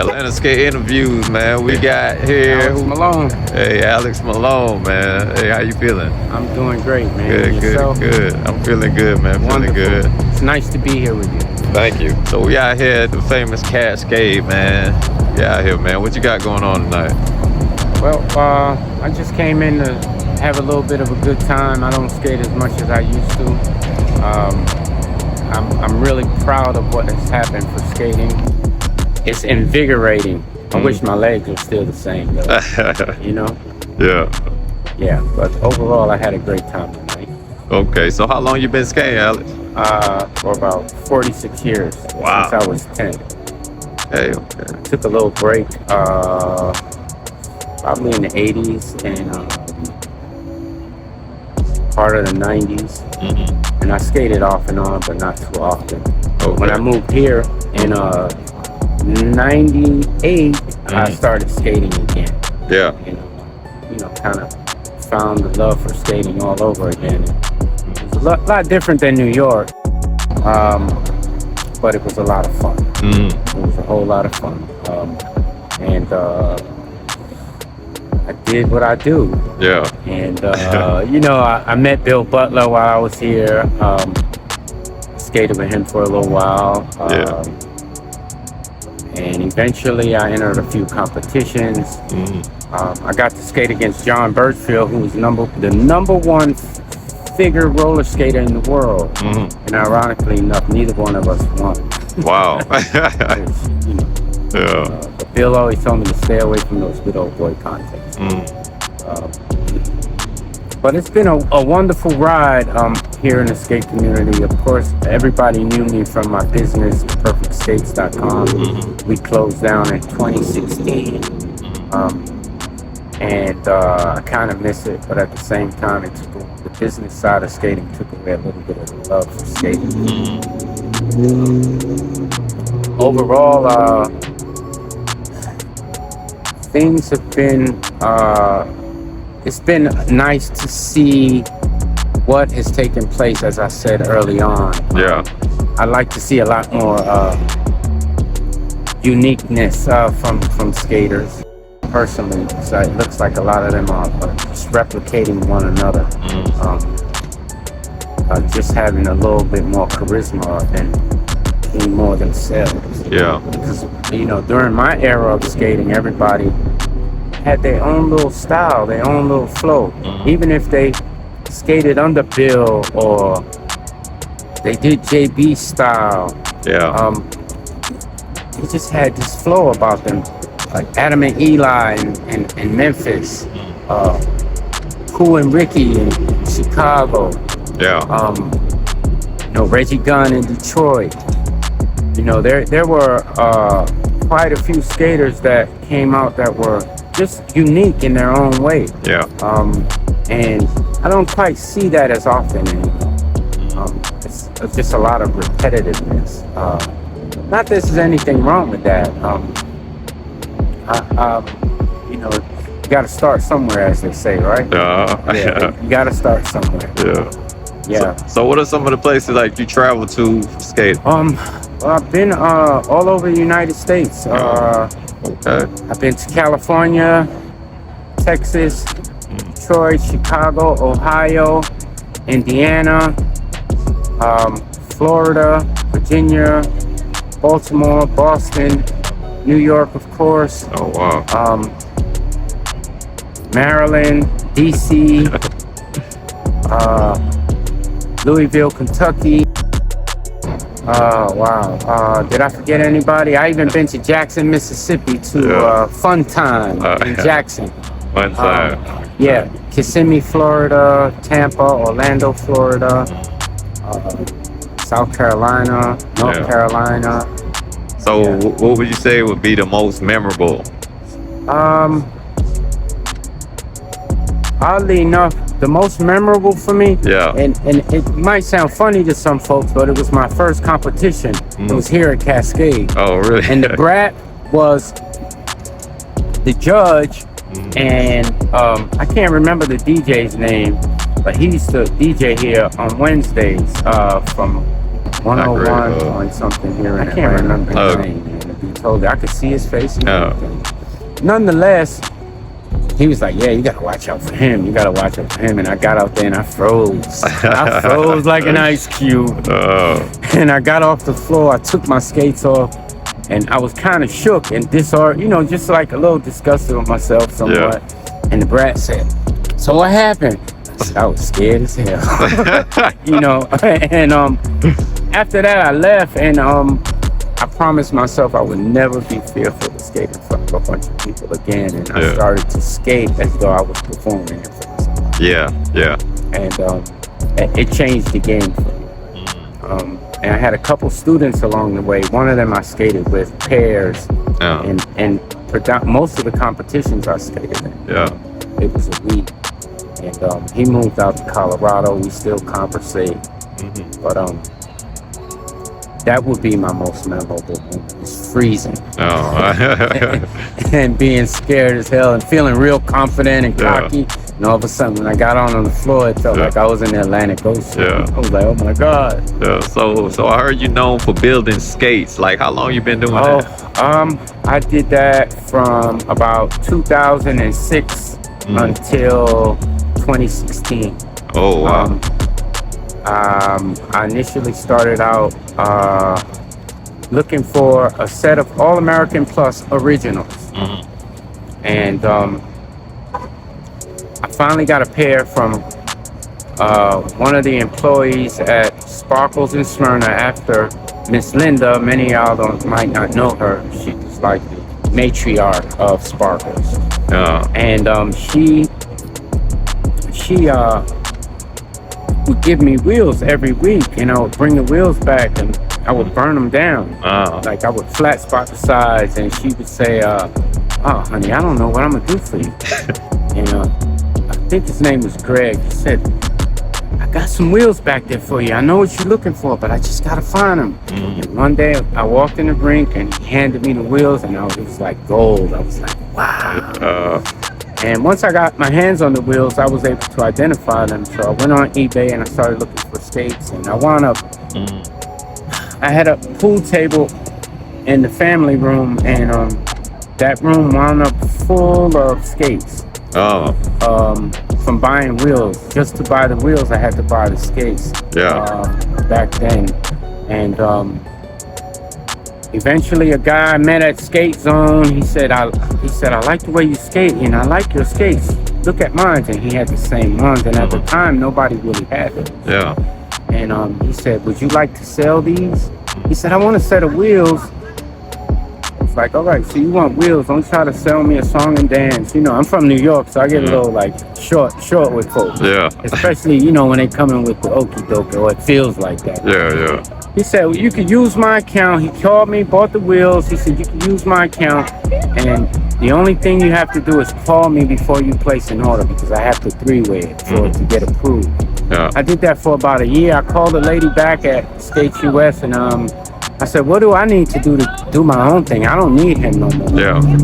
Atlanta Skate Interviews, man. We got here Alex Malone. Hey, Alex Malone, man. Hey, how you feeling? I'm doing great, man. Good, Yourself? good. I'm feeling good, man. Wonderful. Feeling good. It's nice to be here with you. Thank you. So we out here at the famous Cascade, man. We out here, man. What you got going on tonight? Well, I just came in to have a little bit of a good time. I don't skate as much as I used to. I'm really proud of what has happened for skating. It's invigorating. I wish my legs were still the same, though. You know? Yeah. But overall, I had a great time tonight. Okay, so how long you been skating, Alex? For about 46 years. Wow. Since I was 10. Hey, okay. I took a little break, probably in the 80s and part of the 90s. Mm-hmm. And I skated off and on, but not too often. Okay. When I moved here in 98, I started skating again. Yeah. You know, kind of found the love for skating all over again. It was a lot different than New York, but it was a lot of fun. Mm-hmm. It was a whole lot of fun. And I did what I do. Yeah. And, you know, I met Bill Butler while I was here. Skated with him for a little while. And eventually I entered a few competitions. Mm-hmm. I got to skate against John Birchfield, who was the number one figure roller skater in the world. Mm-hmm. And ironically enough, neither one of us won. Wow. You know, Yeah. but Bill always told me to stay away from those good old boy contests. But it's been a wonderful ride here in the skate community. Of course, everybody knew me from my business, perfectskates.com. Mm-hmm. We closed down in 2016. And I kind of miss it, but at the same time, the business side of skating took away a little bit of the love for skating. Overall, things have been, it's been nice to see what has taken place, as I said early on. Yeah. I like to see a lot more uniqueness from skaters. Personally, so it looks like a lot of them are just replicating one another. Just having a little bit more charisma and being more themselves. Yeah. Because, you know, during my era of skating, everybody had their own little style, their own little flow. Even if they skated under Bill or they did JB style. Yeah. They just had this flow about them. Like Adam and Eli in Memphis, Cool and Ricky in Chicago. Yeah. You know, Reggie Gunn in Detroit. You know, there were quite a few skaters that came out that were just unique in their own way. Yeah. And I don't quite see that as often anymore. It's just a lot of repetitiveness. Not that there's anything wrong with that. You know, you got to start somewhere, as they say, right? Yeah. You got to start somewhere. Yeah. So what are some of the places like you travel to for skating? Well, I've been all over the United States. Okay. I've been to California, Texas, Detroit, Chicago, Ohio, Indiana, Florida, Virginia, Baltimore, Boston, New York, of course. Oh, wow. Maryland, DC, Louisville, Kentucky. Wow. Did I forget anybody? I even been to Jackson, Mississippi to Fun Time in Jackson. Fun Time. Kissimmee, Florida, Tampa, Orlando, Florida, South Carolina, North Carolina. So what would you say would be the most memorable? Oddly enough, the most memorable for me, and it might sound funny to some folks, but it was my first competition. It was here at Cascade. Oh, really? And the brat was the judge, and I can't remember the DJ's name, but he used to DJ here on Wednesdays from 101 on something here. I can't remember his name. be totally. I could see his face and Oh. everything. Nonetheless, he was like, "Yeah, you gotta watch out for him. You gotta watch out for him." And I got out there and I froze. I froze like an ice cube. Oh. And I got off the floor. I took my skates off, and I was kind of shook and disheartened. You know, just like a little disgusted with myself somewhat. And the brat said, "So what happened?" I was scared as hell. You know, and after that I left, and I promised myself I would never be fearful to skate in front of a bunch of people again, and I started to skate as though I was performing in front of somebody. Yeah. And it changed the game for me. And I had a couple students along the way. One of them I skated with pairs, and most of the competitions I skated in. It was a week. And he moved out to Colorado. We still conversate. But that would be my most memorable moment. It's freezing. And being scared as hell and feeling real confident and cocky. And all of a sudden, when I got on the floor, it felt like I was in the Atlantic Ocean. I was like, oh my God. So I heard you known for building skates. Like, how long you been doing that? I did that from about 2006 until 2016. Oh, wow. I initially started out looking for a set of All-American Plus originals. And I finally got a pair from one of the employees at Sparkles in Smyrna after Miss Linda. Many of y'all might not know her. She was like the matriarch of Sparkles. And she would give me wheels every week, and I would bring the wheels back and I would burn them down. Like I would flat spot the sides, and she would say, "Oh, honey, I don't know what I'm gonna do for you." And I think his name was Greg. He said, "I got some wheels back there for you. I know what you're looking for, but I just gotta find them." And one day I walked in the rink and he handed me the wheels, and it was like gold. I was like, wow. And once I got my hands on the wheels, I was able to identify them. So I went on eBay and I started looking for skates, and I wound up, I had a pool table in the family room, and that room wound up full of skates. From buying wheels. Just to buy the wheels, I had to buy the skates. Back then. And eventually a guy I met at Skate Zone, he said, I like the way you skate, and I like your skates. Look at mine. And he had the same ones, and at the time nobody really had it. And he said, would you like to sell these? He said, I want a set of wheels. It's like, all right, so you want wheels, don't try to sell me a song and dance. You know, I'm from New York, so I get a little like short with folks. Especially, you know, when they come in with the okie dokie, or it feels like that. He said, well, you could use my account. He called me, bought the wheels. He said, you can use my account, and the only thing you have to do is call me before you place an order, because I have to three-way it for it to get approved. I did that for about a year. I called a lady back at Skate US, and I said, what do I need to do my own thing? I don't need him no more.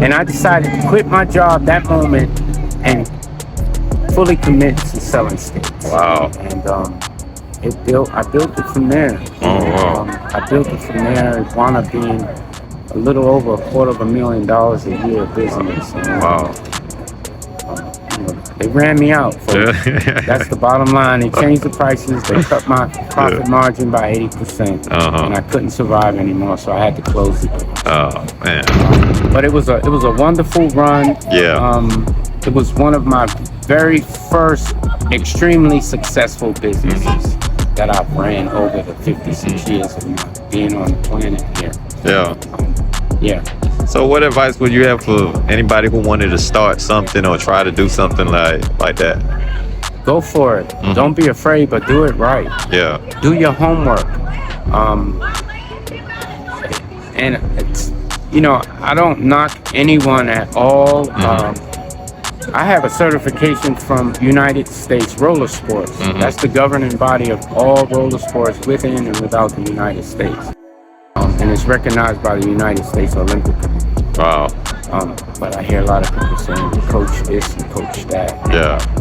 And I decided to quit my job that moment and fully commit to selling skates. And I built it from there. I built it from there. It wound up being a little over $250,000 a year business. And, they ran me out. That's the bottom line. They changed the prices. They cut my profit margin by 80%, and I couldn't survive anymore, so I had to close it. But it was a wonderful run. It was one of my very first extremely successful businesses that I've ran over the 56 years of being on the planet here. So what advice would you have for anybody who wanted to start something or try to do something like that? Go for it. Don't be afraid, but do it right. Do your homework. And it's, you know, I don't knock anyone at all. I have a certification from United States Roller Sports. That's the governing body of all roller sports within and without the United States. And it's recognized by the United States Olympic Committee. But I hear a lot of people saying, coach this and coach that.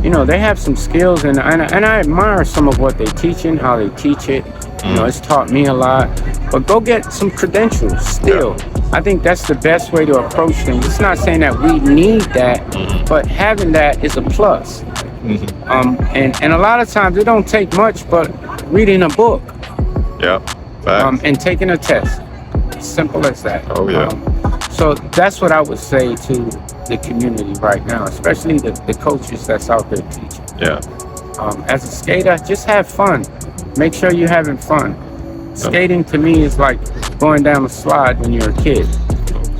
You know, they have some skills, and I admire some of what they teach and how they teach it. You know, it's taught me a lot. But go get some credentials still. I think that's the best way to approach things. It's not saying that we need that, but having that is a plus. And a lot of times it don't take much, but reading a book, and taking a test. Simple as that. Oh yeah. So that's what I would say to the community right now, especially the coaches that's out there teaching. Yeah. As a skater, just have fun. Make sure you're having fun. Skating to me is like going down a slide when you're a kid.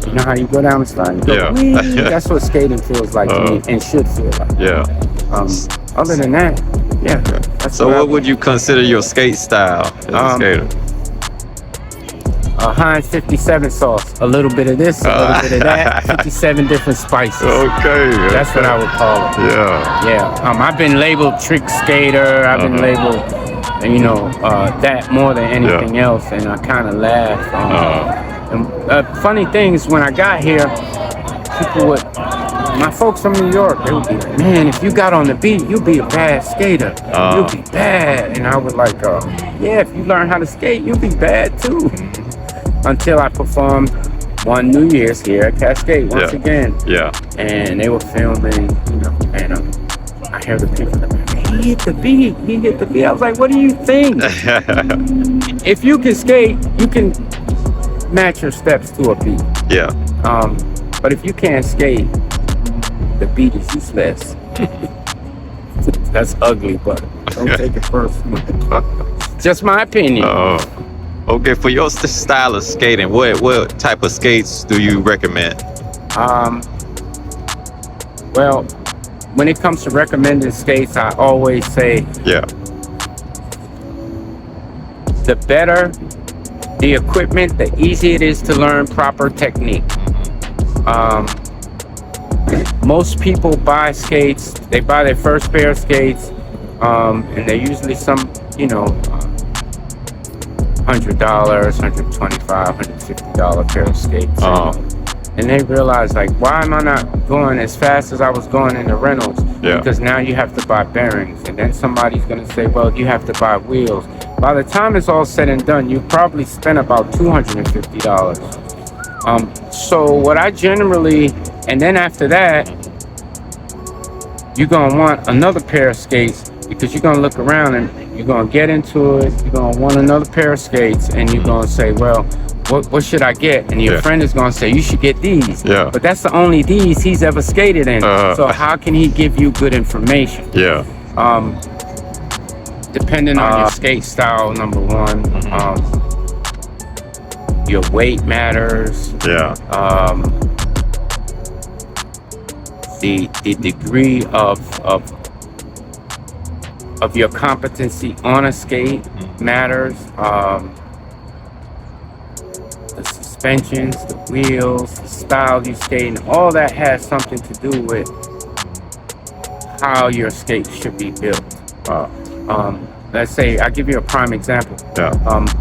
You know how you go down the slide? You go, wee. That's what skating feels like to me, and should feel like. Yeah. Other than that, that's so what would you consider your skate style as a skater? Heinz 57 sauce. A little bit of this, a little bit of that. 57 different spices. Okay. That's what I would call it. Yeah. I've been labeled trick skater. I've been labeled, that more than anything else, and I kind of laugh. And funny thing is, when I got here, my folks from New York, they would be like, man, if you got on the beat, you'd be a bad skater. You'd be bad. And I was like, yeah, if you learn how to skate, you'll be bad too. Until I performed one New Year's here at Cascade once again. Yeah. And they were filming, and I hear the people like, he hit the beat, he hit the beat. I was like, what do you think? If you can skate, you can match your steps to a beat. Yeah. But if you can't skate, the beat is useless. That's ugly, but don't take it personally. Just my opinion. Okay, for your style of skating, what type of skates do you recommend? Well, when it comes to recommended skates, I always say the better the equipment, the easier it is to learn proper technique. Most people buy skates, they buy their first pair of skates, and they're usually some, $100, $125, $150 pair of skates. And they realize, like, why am I not going as fast as I was going in the rentals? Because now you have to buy bearings, and then somebody's going to say, well, you have to buy wheels. By the time it's all said and done, you probably spent about $250. So what I generally, and then after that, you're going to want another pair of skates, because you're going to look around and you're going to get into it. You're going to want another pair of skates, and you're going to say, well, what should I get? And your friend is going to say, you should get these. But that's the only these he's ever skated in. So how can he give you good information? Depending on your skate style, number one, your weight matters. The degree of your competency on a skate matters. The suspensions, the wheels, the style you skate, and all that has something to do with how your skate should be built. Let's say, I'll give you a prime example.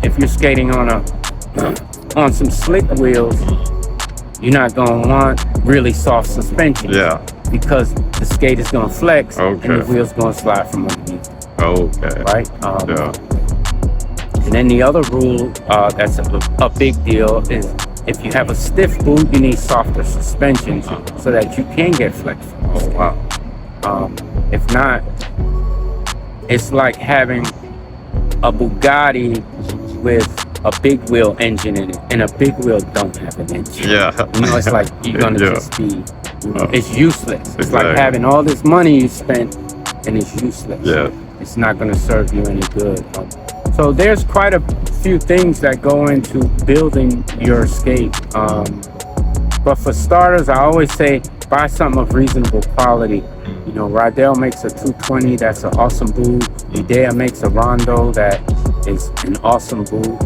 If you're skating on some slick wheels, you're not gonna want really soft suspension. Because the skate is gonna flex and the wheel's gonna slide from underneath. Right? And then the other rule that's a big deal is, if you have a stiff boot, you need softer suspensions so that you can get flexible. If not, it's like having a Bugatti with a big wheel engine in it, and a big wheel don't have an engine. It's like you're gonna just be, it's useless. It's like having all this money you spent and it's useless. It's not gonna serve you any good. So there's quite a few things that go into building your skate. But for starters, I always say buy something of reasonable quality. Rydell makes a 220, that's an awesome boot. Idea makes a Rondo that is an awesome boot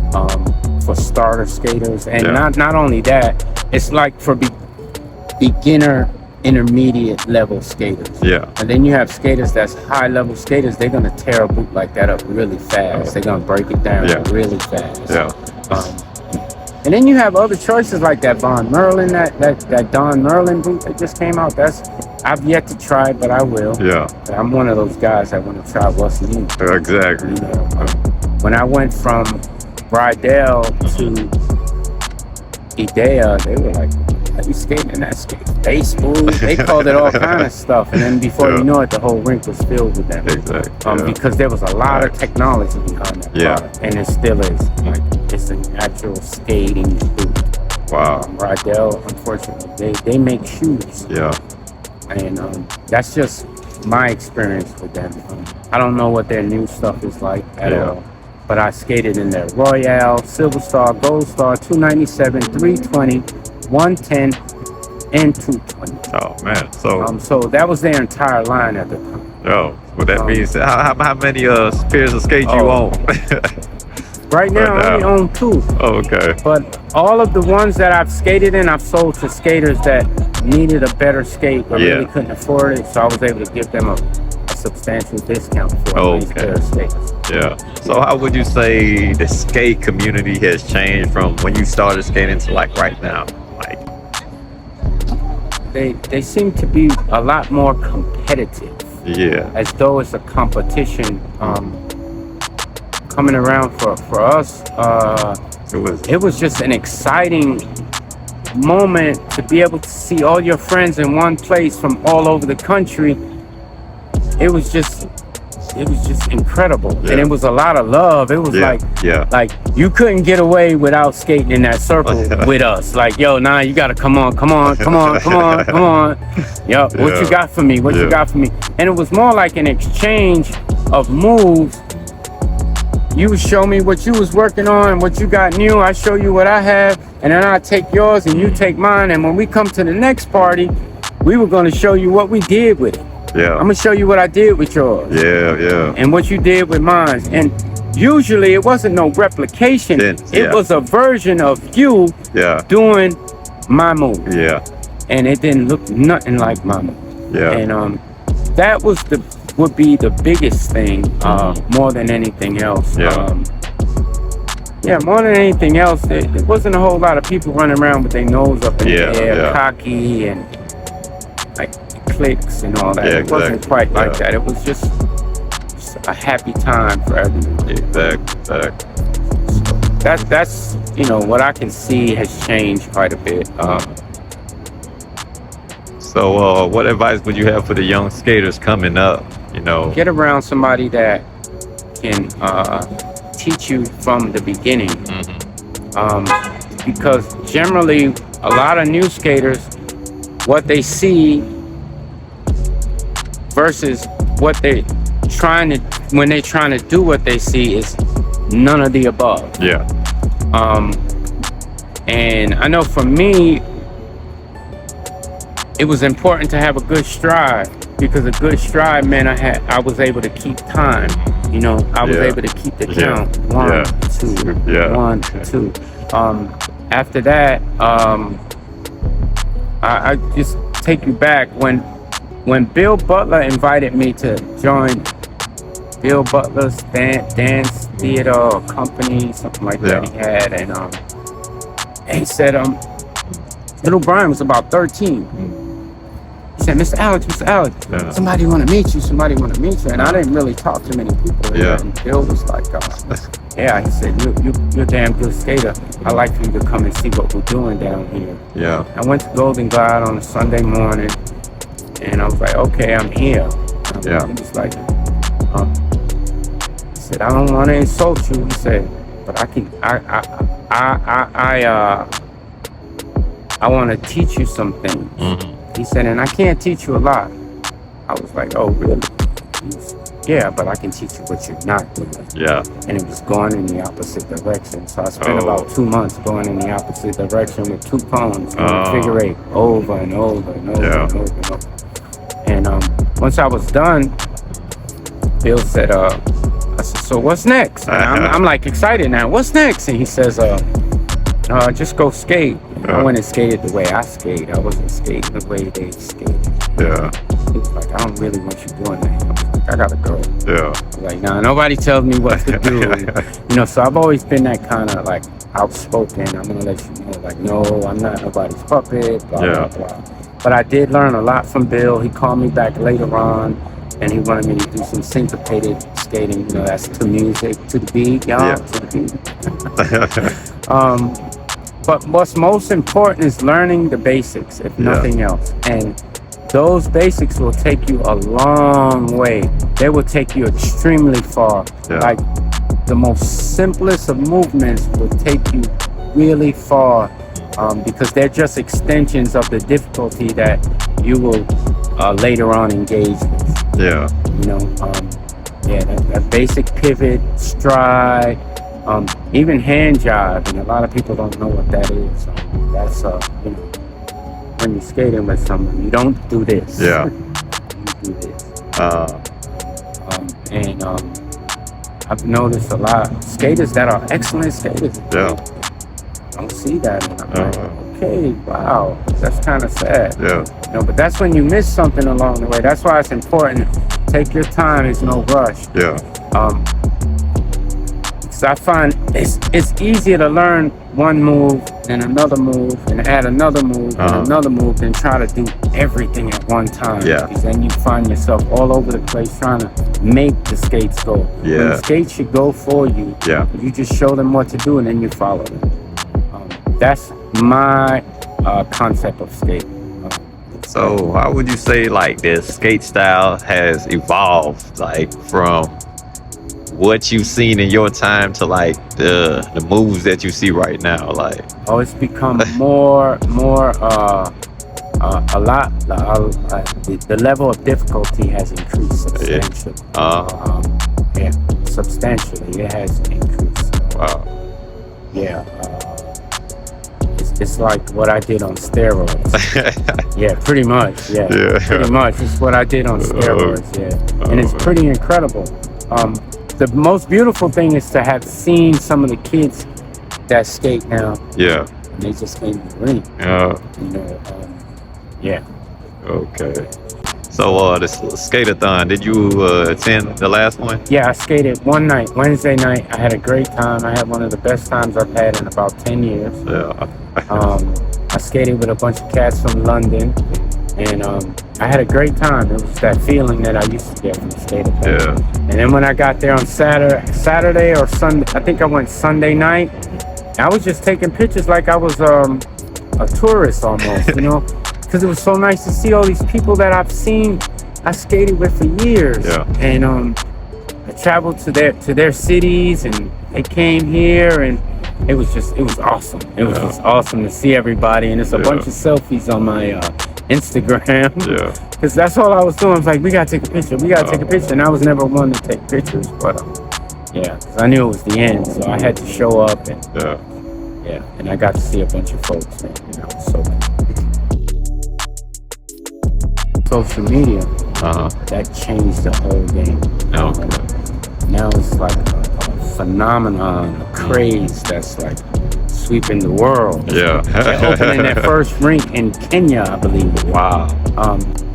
for starter skaters. And not only that, it's like for beginner, intermediate level skaters. And then you have skaters that's high level skaters, they're gonna tear a boot like that up really fast. They're gonna break it down really fast. And then you have other choices like that Von Merlin, that Don Merlin boot that just came out. I've yet to try it, but I will. I'm one of those guys that want to try what's new. Exactly. When I went from Rydell to idea, they were like, "Are you skating in that skate? Face move?" They called it all kind of stuff, and then before you know it, the whole rink was filled with them. Exactly. Because there was a lot of technology behind that product, and it still is. Like, it's an actual skating boot. Wow. Rydell, unfortunately, they make shoes. Yeah. And that's just my experience with them. I don't know what their new stuff is like at all. But I skated in their Royale, Silver Star, Gold Star, 297, 320, 110, and 220. Oh man, so that was their entire line at the time. Oh, well that means how many pairs of skates you own? Right now, I only own 2. Oh, okay. But all of the ones that I've skated in, I've sold to skaters that needed a better skate but really couldn't afford it. So I was able to give them a substantial discount for a nice pair of skates. Yeah. So how would you say the skate community has changed from when you started skating to like right now? Like, they seem to be a lot more competitive. Yeah. As though it's a competition coming around for us. It was just an exciting moment to be able to see all your friends in one place from all over the country. It was just incredible, and it was a lot of love. It was like you couldn't get away without skating in that circle with us. Like, yo, nah, you gotta come on. Yo, what you got for me? What you got for me? And it was more like an exchange of moves. You show me what you was working on, what you got new. I show you what I have, and then I take yours and you take mine. And when we come to the next party, we were gonna show you what we did with it. Yeah. I'm gonna show you what I did with yours. Yeah. And what you did with mine. And usually it wasn't no replication. It was a version of you doing my move. Yeah. And it didn't look nothing like my move. Yeah. And that would be the biggest thing, more than anything else. More than anything else, there wasn't a whole lot of people running around with their nose up in the air, cocky and like clicks and all that. It wasn't quite like that. It was just a happy time for everyone. Exactly. So that's what I can see has changed quite a bit. So what advice would you have for the young skaters coming up? Get around somebody that can teach you from the beginning. Because generally a lot of new skaters, what they see versus what they when they're trying to do what they see is none of the above. And I know for me, it was important to have a good stride, because a good stride meant I was able to keep time. I was able to keep the count. 1, 2, 1, 2. After that, I just take you back when Bill Butler invited me to join Bill Butler's dance theater company, something like that he had, and he said little Brian was about 13. He said, Mr. Alex, somebody want to meet you, and I didn't really talk to many people here. And Bill was like, he said, you're a damn good skater. I'd like for you to come and see what we're doing down here. I went to Golden Glide on a Sunday morning, and I was like, okay, I'm here. He was like, he said, I don't want to insult you. He said, but I want to teach you some things. He said, and I can't teach you a lot. I was like, oh, really? Yeah, but I can teach you what you're not doing. And it was going in the opposite direction. So I spent about 2 months going in the opposite direction with 2 cones, figure 8 over and over and over and over and over. And once I was done, Bill said, I said, so what's next? And I'm like excited now. What's next? And he says, just go skate. I went and skated the way I skate. I wasn't skating the way they skated. He was like, I don't really want you doing that. I was like, I gotta go. I was like, nah, nobody tells me what to do. So I've always been that kind of like outspoken. I'm gonna let you know, like, no, I'm not nobody's puppet, blah, blah, blah. But I did learn a lot from Bill. He called me back later on, and he wanted me to do some syncopated skating. That's to music, to the beat, y'all, to the beat. But what's most important is learning the basics, if nothing else. And those basics will take you a long way. They will take you extremely far. Yeah. Like the most simplest of movements will take you really far, because they're just extensions of the difficulty that you will later on engage with. Yeah. You know, that basic pivot, stride, even hand jive, and a lot of people don't know what that is. That's you know, when you're skating with someone, you don't do this. Yeah. You do this. And I've noticed a lot of skaters that are excellent skaters. Yeah. Don't see that, and I'm like, okay, wow, that's kind of sad. Yeah. You know, but that's when you miss something along the way. That's why it's important. Take your time. There's no rush. Yeah. So I find it's easier to learn one move and another move and add another move and another move than try to do everything at one time. Yeah. Because then you find yourself all over the place trying to make the skates go. Yeah. When the skates should go for you. Yeah. You just show them what to do and then you follow them. That's my concept of skating. So how would you say like the skate style has evolved, like from what you've seen in your time to like the moves that you see right now? Like, it's become more a lot. The level of difficulty has increased substantially. Yeah, substantially it has increased. Wow. Yeah. It's like what I did on steroids. Yeah, pretty much. Yeah, pretty much. It's what I did on steroids. Yeah, and it's pretty incredible. The most beautiful thing is to have seen some of the kids that skate now. Yeah. And they just came to the ring. Yeah. You know. Yeah. Okay. So the skate-a-thon, did you attend the last one? Yeah, I skated one night, Wednesday night. I had a great time. I had one of the best times I've had in about 10 years. Yeah. I skated with a bunch of cats from London, and I had a great time. It was that feeling that I used to get from skating. Yeah. And then when I got there on Saturday or Sunday, I think I went Sunday night, I was just taking pictures like I was a tourist almost, you know, because it was so nice to see all these people that I've seen, I skated with for years. Yeah. And I traveled to their cities, and they came here, and it was awesome. It was just awesome to see everybody, and it's a bunch of selfies on my Instagram. Yeah. Because that's all I was doing. I was like, we gotta take a picture. We gotta take a picture. And I was never one to take pictures, but yeah, because I knew it was the end, so I had to show up, and and I got to see a bunch of folks, man. You know, so social media that changed the whole game. Now it's like a phenomenon, a craze that's like sweeping the world. Yeah. They're opening their first rink in Kenya, I believe. Wow.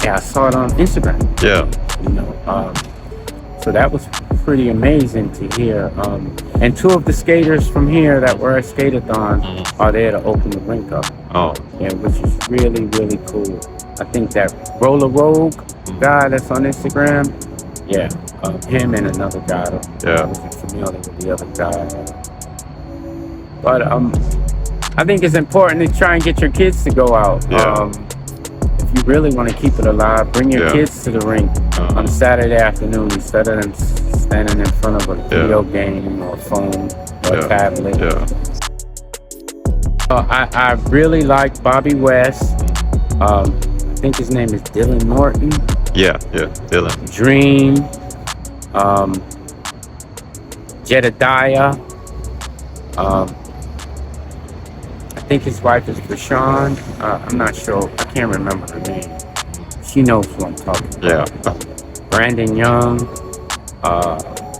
Yeah, I saw it on Instagram. Yeah. You know, so that was pretty amazing to hear. And two of the skaters from here that were at Skate-a-thon are there to open the rink up. Yeah, which is really, really cool. I think that Roller Rogue guy that's on Instagram, him and another guy. I wasn't familiar with the other guy. But I think it's important to try and get your kids to go out. If you really want to keep it alive, bring your kids to the rink on Saturday afternoon instead of them standing in front of a video game or a phone or a tablet. I really like Bobby West. I think his name is Dylan Norton. Yeah, Dylan. Dream. Jedediah. I think his wife is Rashawn. I'm not sure. I can't remember her name. She knows who I'm talking about. Yeah. Brandon Young,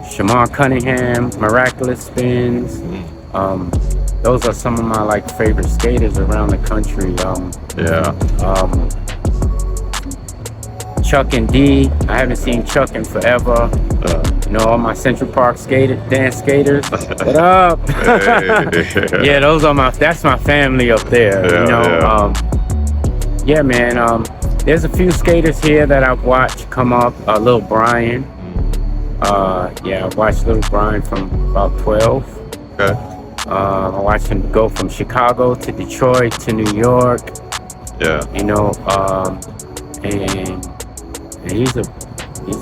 Shamar Cunningham, Miraculous Spins. Those are some of my favorite skaters around the country. Chuck and D. I haven't seen Chuck in forever. You know, all my Central Park dance skaters. What up? Yeah, that's my family up there. You know, man. There's a few skaters here that I've watched come up. Little Brian. I watched Little Brian from about 12. Okay. I watched him go from Chicago to Detroit to New York. Yeah. You know, and he's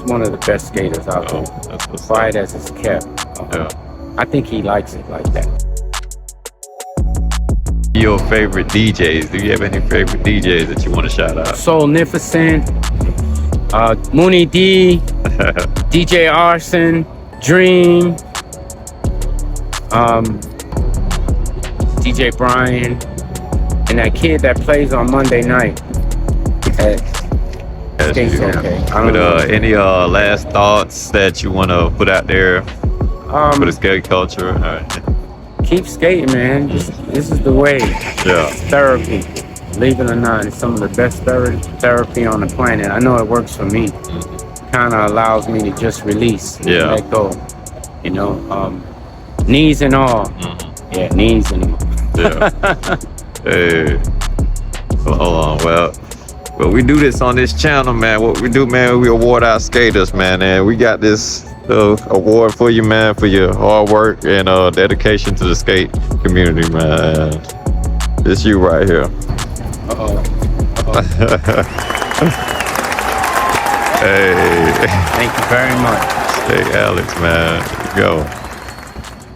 one of the best skaters out there. That's what's Quiet up. as it's kept. Yeah. I think he likes it like that. Your favorite DJs? Do you have any favorite DJs that you want to shout out? Soulnificent, Mooney D, DJ Arson, Dream, DJ Brian, and that kid that plays on Monday night at Skates Okay. I don't But know. any last thoughts that you want to put out there for the skate culture? Keep skating, man. This is the way. Yeah. It's therapy. Believe it or not, it's some of the best therapy on the planet. I know it works for me. Kind of allows me to just release, Yeah. let go. You know, knees and all. Yeah, knees and all. Yeah. Hey. Well, hold on. Well, we do this on this channel, man. What we do, man, we award our skaters, man. And we got this award for you, man, for your hard work and dedication to the skate community, man. It's you right here. Hey. Thank you very much. Hey, Alex, man. Here you go.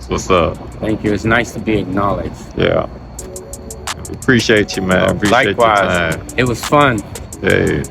What's up? Thank you. It's nice to be acknowledged. Yeah. Appreciate you, man. Appreciate Likewise. your time. It was fun. Hey.